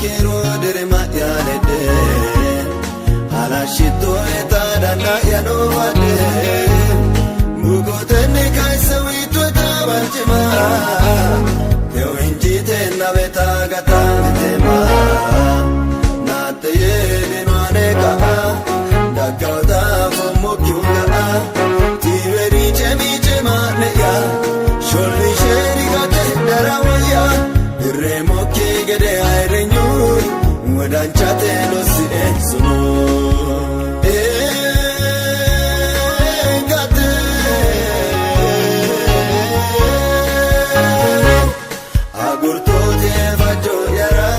kero derema yalede Halashito eta dana yanowade Mugotene kaisa witu tabanchima Teo injite na beta gata metema Nate yene nwane kaa Dagauta fomo kyunga Tiveri chemi chema neya Sholi sheri gate darawaya Irremo kigede airenyu Wadanchate no si ensuno Gate Agurtote vajo yara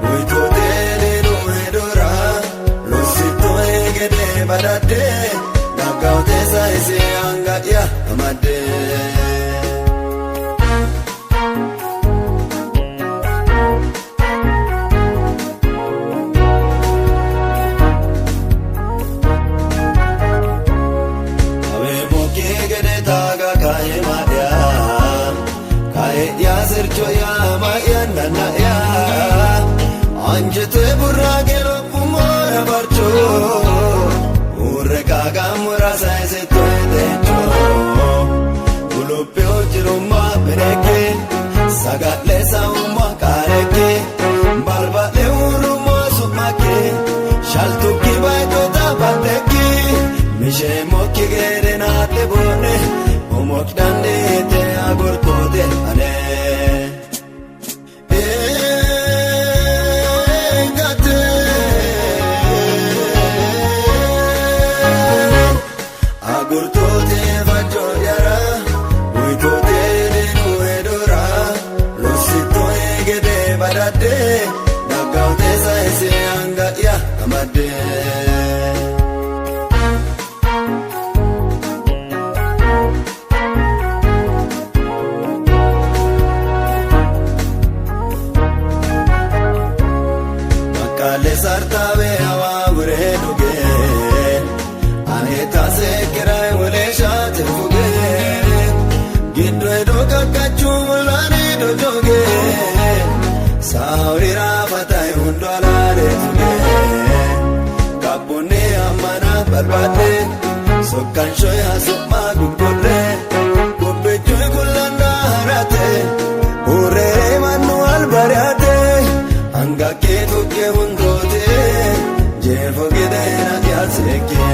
Uitote nenu edora Losito egede badade Nagaute saisi anga ya amade Sercho ya mayana na ya Anjete burragelo pumora barcho Urre kaga murasa ese toedecho Ulupe ojiruma pereke Sagatle sauma kareke Balbale uruma sumake Shaltu kibai toda bateki Mishe moki gere na te bone Omok dande te agurto de ane Agurtote vajo yara Uitote nenu edora Losito egede badade Nagaute saisi anga ya amade Makale sartabe hawa ure duge Aneta se kirai wale shate fuge Gindo edo kakachu mulani dojoge Sauri rafatai hundo alare fuge Kapune amana barbade Sokan shoya sukma gugole Kubbe choy kulanda harate Ure manu albariate Anga ke tuke hundote Jefo gede na yaseke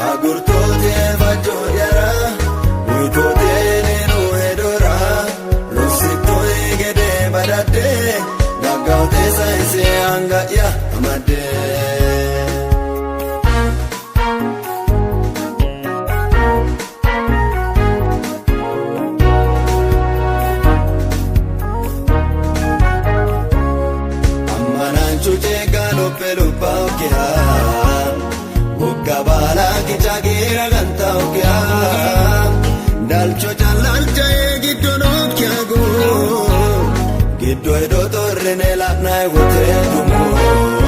Agurtote vajo yara Uitote nenu edora Losito egede badade Nagaute saisi anga ya amade Chuche galope lupa okea Ukabala kichagira ganta okea Dalcho chalalcha giddo nokyago Giddo edo torre ne lakna wote tumo